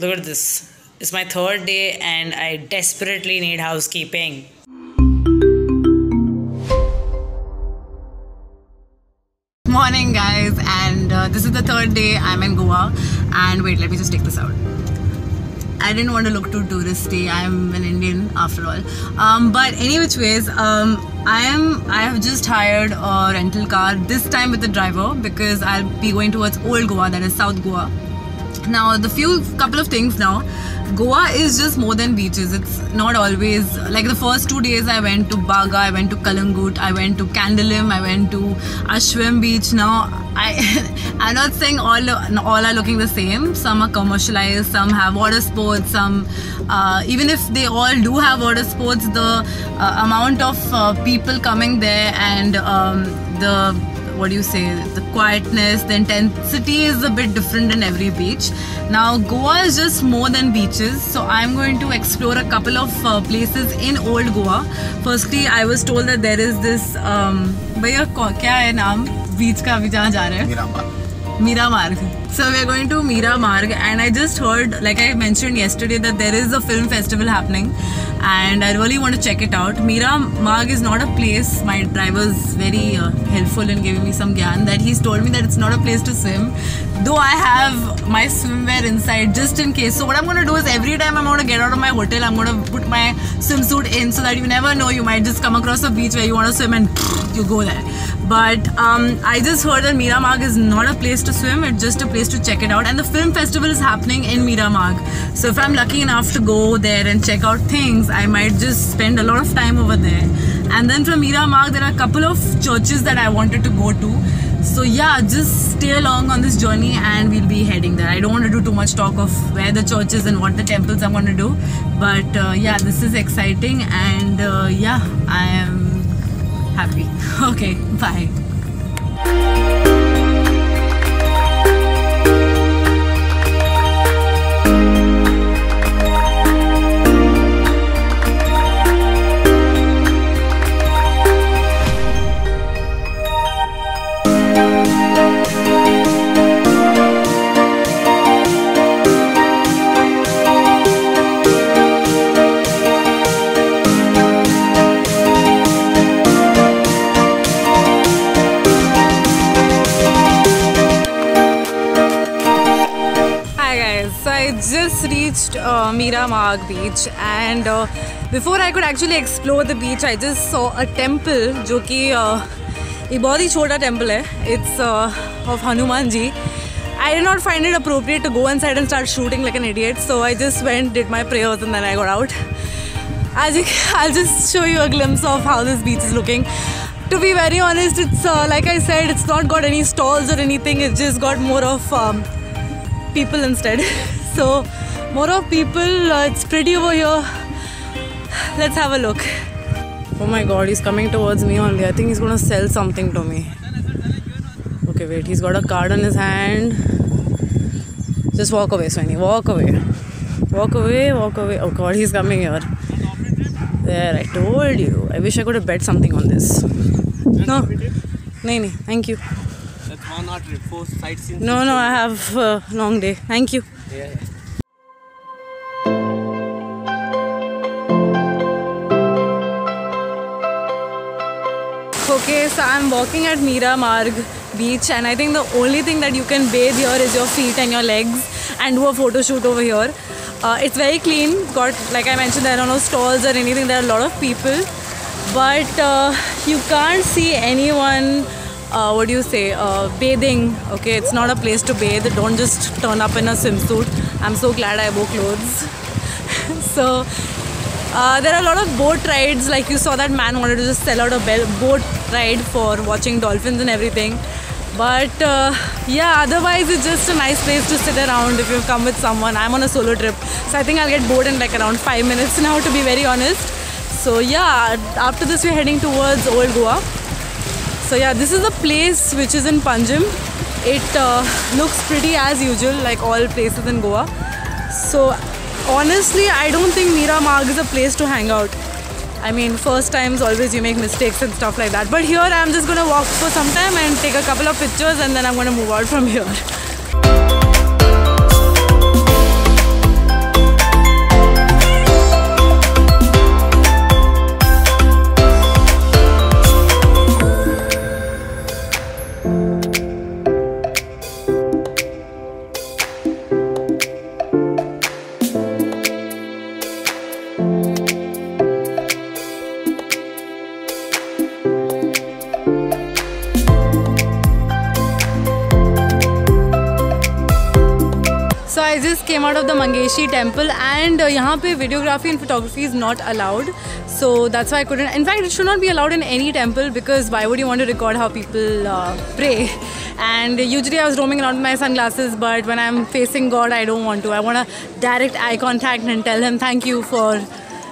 Look at this. It's my third day and I desperately need housekeeping. Morning guys, and this is the third day I'm in Goa. And wait, let me just take this out. I didn't want to look too touristy. I'm an Indian after all. But any which ways, I have just hired a rental car, this time with the driver, because I'll be going towards Old Goa, that is South Goa. Now the couple of things now. Goa is just more than beaches. It's not always like the first 2 days I went to Baga, I went to Kalangut, I went to Candolim, I went to Ashwim beach. Now I'm not saying all are looking the same. Some are commercialized, some have water sports, some even if they all do have water sports, the amount of people coming there and the quietness, the intensity is a bit different in every beach. Now Goa is just more than beaches, so I'm going to explore a couple of places in Old Goa. Firstly, I was told that there is this भैया क्या है नाम बीच का अभी जहाँ जा रहे हैं? Miramarg. So we are going to Miramarg, and I just heard, like I mentioned yesterday, that there is a film festival happening and I really want to check it out. Miramarg is not a place. My driver is very helpful in giving me some gyan, that he's told me that it's not a place to swim, though I have my swimwear inside just in case. So what I'm going to do is every time I'm going to get out of my hotel, I'm going to put my swimsuit in, so that you never know, you might just come across a beach where you want to swim and you go there. But I just heard that Miramarg is not a place to swim, it's just a place to check it out. And the film festival is happening in Miramarg. So if I'm lucky enough to go there and check out things, I might just spend a lot of time over there. And then from Miramarg, there are a couple of churches that I wanted to go to. So yeah, just stay along on this journey and we'll be heading there. I don't want to do too much talk of where the church is and what the temples I'm going to do. But yeah, this is exciting, and yeah, I am happy. Okay, bye. Just reached Miramarg beach, and before I could actually explore the beach, I just saw a temple, जो कि एक बहुत ही छोटा temple है. It's of Hanuman ji. I did not find it appropriate to go inside and start shooting like an idiot, so I just went, did my prayers, and then I got out. I'll just show you a glimpse of how this beach is looking. To be very honest, it's like I said, it's not got any stalls or anything. It's just got more of people instead. So more of people, it's pretty over here. Let's have a look. Oh my god, he's coming towards me only. I think he's gonna sell something to me. Okay, wait, he's got a card in his hand. Just walk away, Swani, walk away. Walk away, walk away. Oh god, he's coming here. There, I told you. I wish I could have bet something on this. No, no, thank you. That's one not four sightseeing. No, I have a long day. Thank you. Yeah. Okay, so I'm walking at Miramarg beach, and I think the only thing that you can bathe here is your feet and your legs and do a photo shoot over here. It's very clean. Got, like I mentioned, there are no stalls or anything. There are a lot of people, but you can't see anyone bathing. Okay, it's not a place to bathe. Don't just turn up in a swimsuit. I'm so glad I wore clothes. So there are a lot of boat rides, like you saw that man wanted to just sell out a boat ride for watching dolphins and everything. But yeah, otherwise it's just a nice place to sit around if you've come with someone. I'm on a solo trip, so I think I'll get bored in like around 5 minutes now, to be very honest. So yeah, after this we're heading towards Old Goa. So yeah, this is a place which is in Panjim. It looks pretty as usual, like all places in Goa. So honestly, I don't think Miramarg is a place to hang out. I mean, first times always you make mistakes and stuff like that. But here I'm just going to walk for some time and take a couple of pictures, and then I'm going to move out from here. I just came out of the Mangeshi temple and यहाँ पे videography and photography is not allowed. So that's why I couldn't. In fact, it should not be allowed in any temple because why would you want to record how people pray? And usually I was roaming around with my sunglasses, but when I'm facing God, I don't want to. I want to direct eye contact and tell him thank you for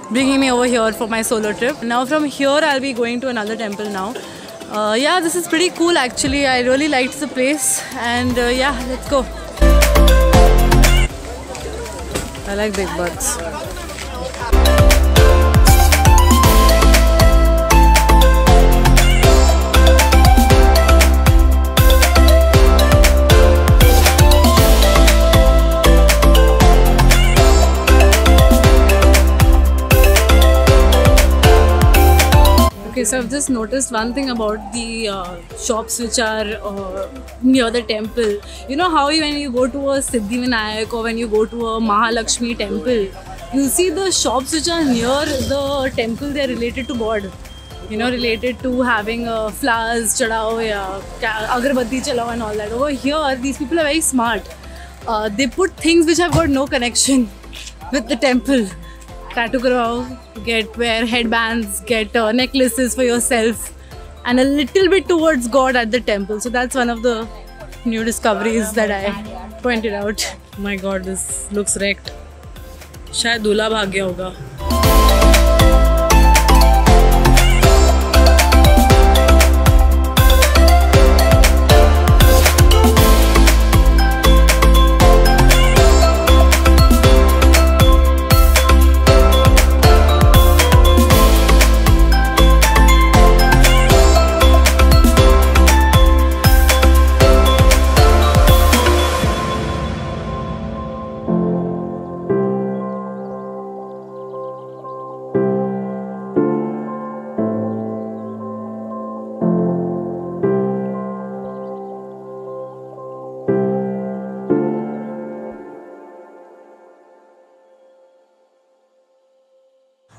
bringing me over here for my solo trip. Now from here, I'll be going to another temple now. Yeah, this is pretty cool actually. I really liked the place and yeah, let's go. I like big butts. Okay, so I've just noticed one thing about the shops which are near the temple. You know how when you go to a Siddhivinayak or when you go to a Mahalakshmi temple, you see the shops which are near the temple, they're related to God. You know, related to having flowers chadao ya agarbatti chalao and all that. Over here, these people are very smart. They put things which have got no connection with the temple. Tattoo karao, wear headbands, get necklaces for yourself and a little bit towards God at the temple. So that's one of the new discoveries that I pointed out. Oh my God, this looks wrecked. शायद दूल्हा भाग गया होगा.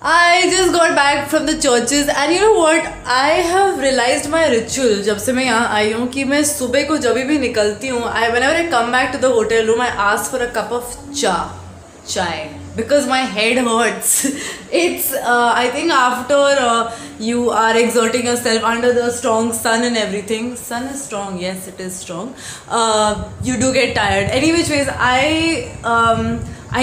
I just got back from the churches and you know what? I have realized my ritual जब से मैं यहाँ आई हूँ कि मैं सुबह को जब भी निकलती हूँ whenever I come back to the hotel room I ask for a cup of chai because my head hurts. It's I think after you are exerting yourself under the strong sun and everything. Sun is strong, yes it is strong. You do get tired. Any which ways I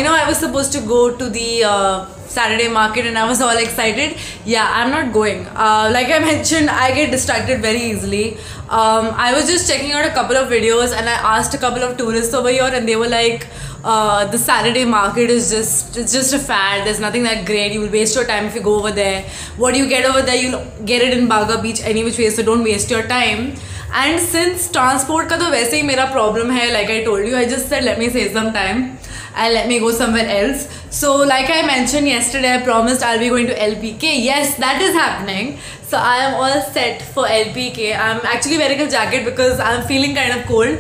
know I was supposed to go to the Saturday market and I was all excited. Yeah, I'm not going. Like I mentioned, I get distracted very easily. I was just checking out a couple of videos and I asked a couple of tourists over here and they were like, the Saturday market is just a fad. There's nothing that great. You will waste your time if you go over there. What do you get over there? You'll get it in Baga Beach any which way, so don't waste your time. And since transport ka to वैसे ही मेरा problem है, like I told you, I just said let me save some time and let me go somewhere else. So like I mentioned yesterday, I promised I'll be going to LPK. Yes, that is happening. So I am all set for LPK. I'm actually wearing a jacket because I'm feeling kind of cold.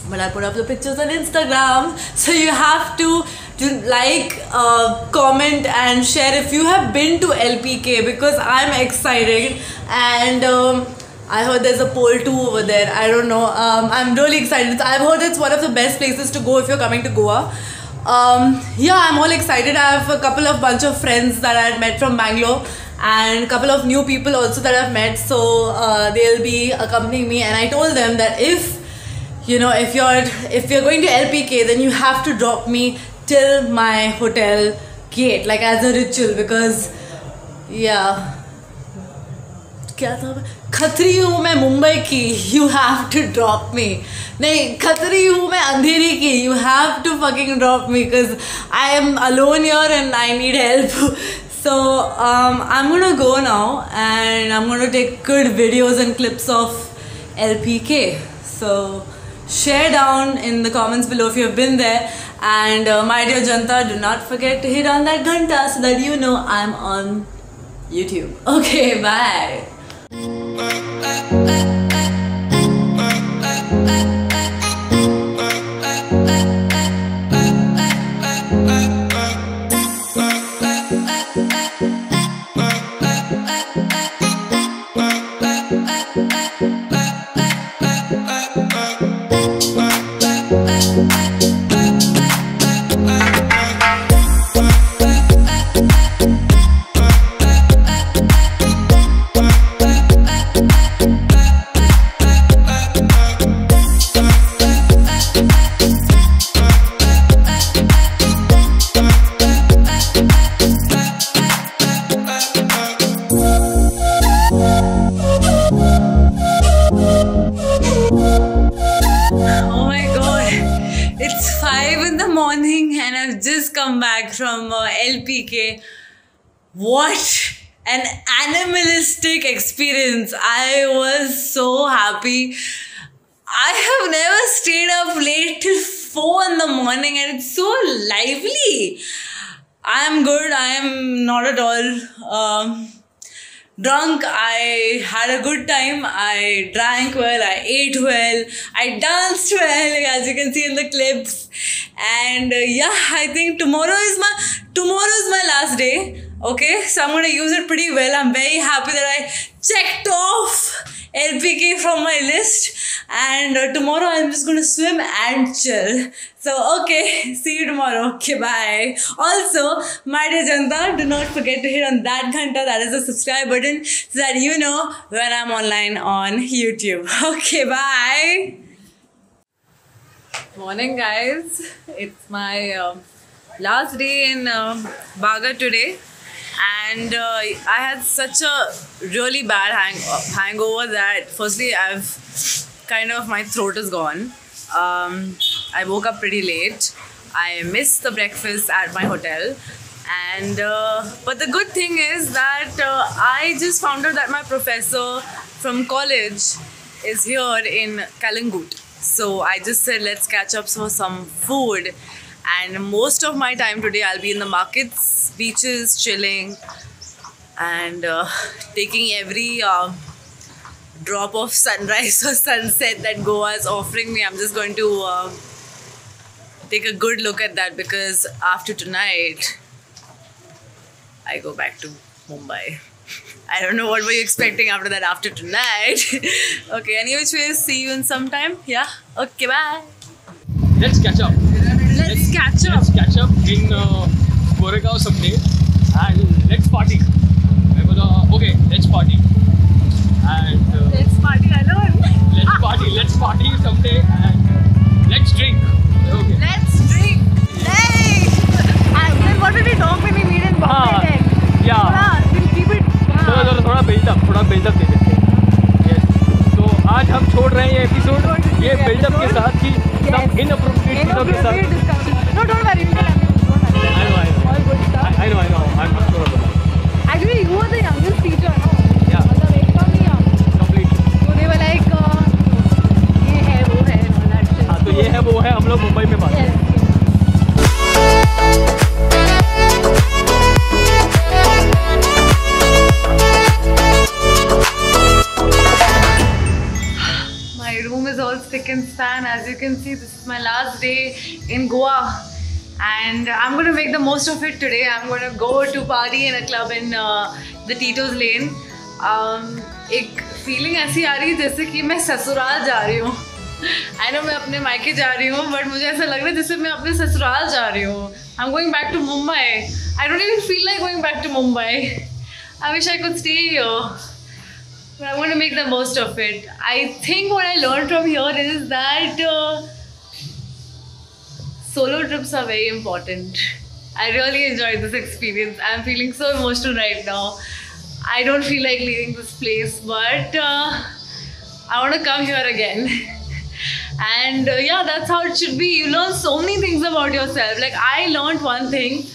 But I put up the pictures on Instagram. So you have to like, comment and share if you have been to LPK because I'm excited. And I heard there's a pole too over there. I don't know. I'm really excited. I've heard it's one of the best places to go if you're coming to Goa. Yeah, I'm all excited. I have a bunch of friends that I had met from Bangalore and a couple of new people also that I've met. So they'll be accompanying me, and I told them that if you're going to LPK, then you have to drop me till my hotel gate, like as a ritual, because yeah. क्या था? खतरी हूँ मैं मुंबई की, you have to drop me. नहीं, खतरी हूँ मैं अंधेरी की, you have to fucking drop me because I am alone here and I need help. So I'm gonna go now and I'm gonna take good videos and clips of LPK. So share down in the comments below if you have been there. And my dear Janta, do not forget to hit on that ghanta so that you know I'm on YouTube. Okay, bye. Bye. 5 in the morning and I've just come back from LPK. What an animalistic experience. I was so happy. I have never stayed up late till 4 in the morning and it's so lively. I am good. I am not at all drunk. I had a good time. I drank well. I ate well. I danced well, as you can see in the clips. And yeah, I think tomorrow is my last day. Okay, so I'm gonna use it pretty well. I'm very happy that I checked off LPK from my list, and tomorrow I'm just gonna swim and chill. So okay, see you tomorrow. Okay, bye. Also, my dear Janta, do not forget to hit on that ghanta, that is the subscribe button, so that you know when I'm online on YouTube. Okay, bye. Morning, guys. It's my last day in Baga today. And I had such a really bad hangover that firstly my throat is gone. I woke up pretty late. I missed the breakfast at my hotel. And but the good thing is that I just found out that my professor from college is here in Kalangut. So I just said, let's catch up for some food. And most of my time today I'll be in the markets, beaches, chilling, and taking every drop of sunrise or sunset that Goa is offering me. I'm just going to take a good look at that, because after tonight I go back to Mumbai. I don't know what were you expecting after that, after tonight. Okay, anyway, see you in some time. Yeah, okay, bye. Let's catch up. Let's catch up. Let's catch up in Goregaon someday and let's party. Okay, let's party. And let's party alone. Let's party someday and let's drink. Okay. Let's drink. Hey! Then what did we talk when we meet in Bombay then? Yeah. We'll keep it. थोड़ा build-up दे देते हैं. Yes. तो आज हम छोड़ रहे हैं ये एपिसोड ये build-up के साथ ही सब inappropriate चीज़ों के साथ. No, don't worry. We can all good stuff. I know. I'm not sure about that. Actually, you were the youngest teacher, no? Yeah. मतलब एकदम ही young. Completely. So they were like, ये है वो है and all that shit. हाँ तो ये है वो है हम लोग मुंबई में बात. Yes. My room is all spick and span. As you can see, this is my last day in Goa. And I'm going to make the most of it today. I'm going to go to party in a club in the Tito's Lane. एक feeling ऐसी आ रही है जैसे कि मैं ससुराल जा रही हूँ. I know मैं अपने मायके जा रही हूँ, but मुझे ऐसा लग रहा है जैसे मैं अपने ससुराल जा रही हूँ. I'm going back to Mumbai. I don't even feel like going back to Mumbai. I wish I could stay here. But I'm going to make the most of it. I think what I learned from here is that solo trips are very important. I really enjoyed this experience. I'm feeling so emotional right now. I don't feel like leaving this place, but I want to come here again. And yeah, that's how it should be. You learn so many things about yourself. Like I learned one thing,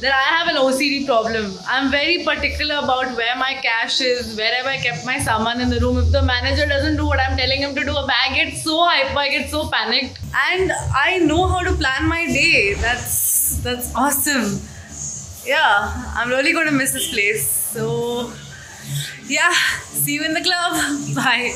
that I have an OCD problem. I'm very particular about where my cash is, where have I kept my saman in the room. If the manager doesn't do what I'm telling him to do, I get so hyper, I get so panicked. And I know how to plan my day. That's awesome. Yeah, I'm really going to miss this place. So yeah, see you in the club. Bye.